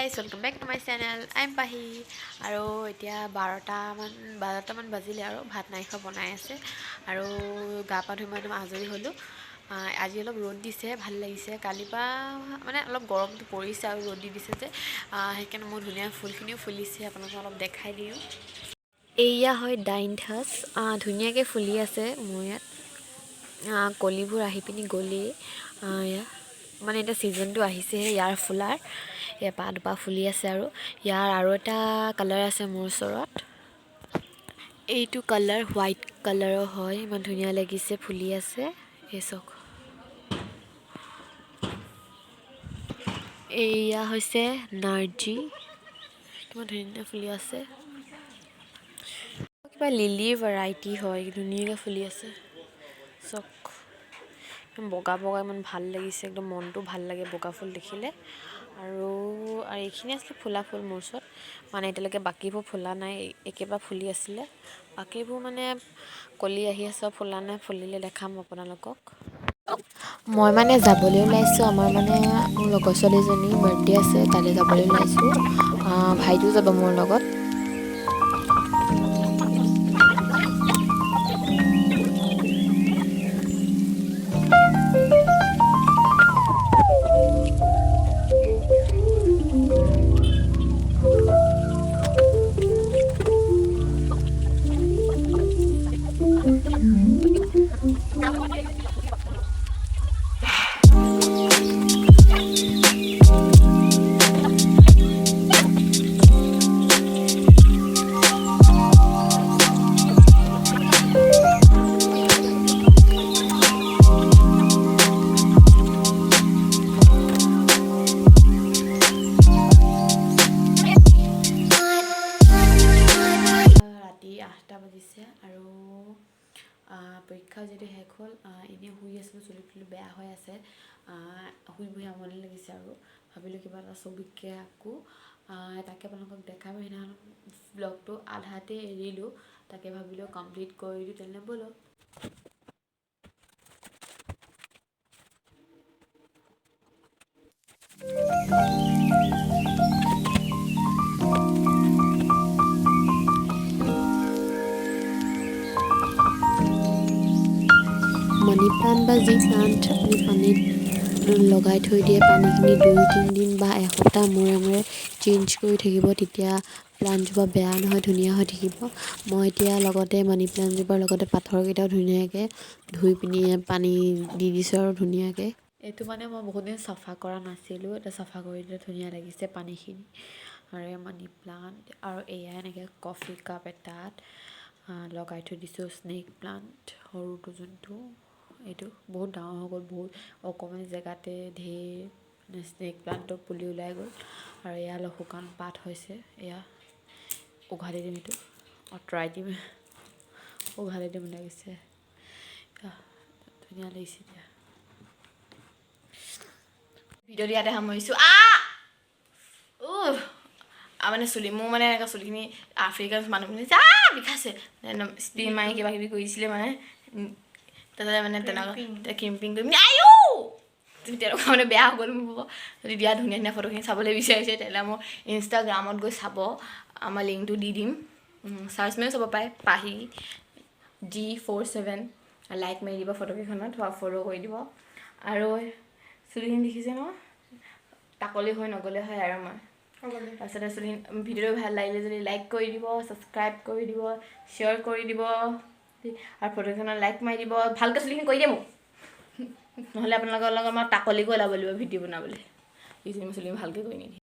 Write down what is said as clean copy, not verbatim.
guys, welcome back to my channel. I'm Pahi. আৰু এতিয়া 12টামান বাজিলে আৰু ভাত নাই খোৱা বনাই আছে আৰু গা পা ধুই মই আজৰি হ'লো আজি অলপ ৰ'দ দিছে ভাল লাগিছে কালিপা মানে অলপ গৰমটো পৰিছে আৰু ৰ'দ দিছে যে সেইকাৰণে মোৰ ধুনীয়া ফুলখিনিও ফুলিছে আপোনালোকক অলপ দেখাই দিওঁ এইয়া হয় ডাইনথাছ ধুনীয়াকৈ ফুলি আছে মোৰ ইয়াত কলিবোৰ আহি পিনি গ'লেই মানে এটা ছিজনটো আহিছেহে ইয়াৰ ফুলাৰ এপাহ দুপাহ ফুলি আছে আৰু ইয়াৰ আৰু এটা কালাৰ আছে মোৰ ওচৰত এইটো কালাৰ হোৱাইট কালাৰৰ হয় ইমান ধুনীয়া লাগিছে ফুলি আছে এই চাওক এইয়া হৈছে নাৰ্জি কিমান ধুনীয়া ফুলি আছে কিবা লিলি ভেৰাইটি হয় ধুনীয়াকৈ ফুলি আছে চাওক বগা বগা ইমান ভাল লাগিছে একদম মনটো ভাল লাগে বগা ফুল দেখিলে আৰু এইখিনি আছিলে ফুলা ফুল মোৰ ওচৰত মানে এতিয়ালৈকে বাকীবোৰ ফুলা নাই একেবাৰে ফুলি আছিলে বাকীবোৰ মানে কলি আহি আছে ফুলা নাই ফুলিলে দেখাম আপোনালোকক মই মানে যাবলৈ ওলাইছোঁ আমাৰ মানে মোৰ লগৰ ছোৱালীজনীৰ বাৰ্থডে আছে তালৈ যাবলৈ ওলাইছোঁ ভাইটিও যাব মোৰ লগত বাজিছে আৰু পৰীক্ষা যদি শেষ হ'ল এনেই শুই আছিলোঁ চুলি তুলি বেয়া হৈ আছে শুই বহি আমনি লাগিছে আৰু ভাবিলোঁ কিবা এটা ছবিকৈ আঁকো তাকে আপোনালোকক দেখাম সেইদিনাখন ব্লগটো আধাতে এৰিলোঁ তাকে ভাবিলোঁ কমপ্লিট কৰি দিওঁ তেনে ব'লক মানি প্লাণ্ট বা যি প্লাণ্ট আপুনি পানীত লগাই থৈ দিয়ে পানীখিনি 2-3 দিন বা এসপ্তাহ মূৰে মূৰে চেঞ্জ কৰি থাকিব তেতিয়া প্লাণ্টজোপা বেয়া নহয় ধুনীয়া হৈ থাকিব মই এতিয়া লগতে মানি প্লাণ্টজোপাৰ লগতে পাথৰকেইটাও ধুনীয়াকৈ ধুই পিনি পানী দি দিছোঁ আৰু ধুনীয়াকৈ এইটো মানে মই বহুত দিন চাফা কৰা নাছিলোঁ এটা চাফা কৰি দিলে ধুনীয়া লাগিছে পানীখিনি আৰু মানি প্লাণ্ট আৰু এয়া এনেকৈ কফি কাপ এটাত লগাই থৈ দিছোঁ স্নেক প্লাণ্ট সৰুটো যোনটো এইটো বহুত ডাঙৰ হৈ গ'ল বহুত অকণমানি জেগাতে ঢেৰ স্নেক প্লাণ্টৰ পুলি ওলাই গ'ল আৰু এয়া অলপ শুকান পাত হৈছে এয়া উঘালি দিম এইটো আঁতৰাই দিম উঘালি দিম লাগিছে ধুনীয়া লাগিছে এতিয়া ভিডিঅ'টো ইয়াতে সামৰিছোঁ মানে চুলি মোৰ মানে এনেকৈ চুলিখিনি আফ্ৰিকান মানুহখিনি বিষাইছে স্পিন মাৰি কিবা কিবি কৰিছিলে মানে তাতে মানে তেনেকুৱা ক্ৰিম্পিং কৰিম তুমি তেনেকুৱা মানে বেয়া হৈ গ'ল মোৰ যদি দিয়া ধুনীয়া ধুনীয়া ফটোখিনি চাবলৈ বিচাৰিছে তেতিয়াহ'লে মোৰ ইনষ্টাগ্ৰামত গৈ চাব আমাৰ লিংকটো দি দিম চাৰ্চ মাৰিও চাব পাৰে পাহি G47 লাইক মাৰি দিব ফটোকেইখনত ফ'ল' কৰি দিব আৰু চুলিখিনি দেখিছে ন টাকলি হৈ নগ'লে হয় আৰু মই তাৰপিছতে চুলি ভিডিঅ'টো ভাল লাগিলে যদি লাইক কৰি দিব ছাবস্ক্ৰাইব কৰি দিব শ্বেয়াৰ কৰি দিব আৰু ফটোখনত লাইক মাৰি দিব ভালকৈ চুলিখিনি কৰি দিয়ে মোক নহ'লে আপোনালোকৰ লগত মই টাকলিকৈ ওলাব লাগিব ভিডিঅ' বনাবলৈ চুলি ভালকৈ কৰি নিদিয়ে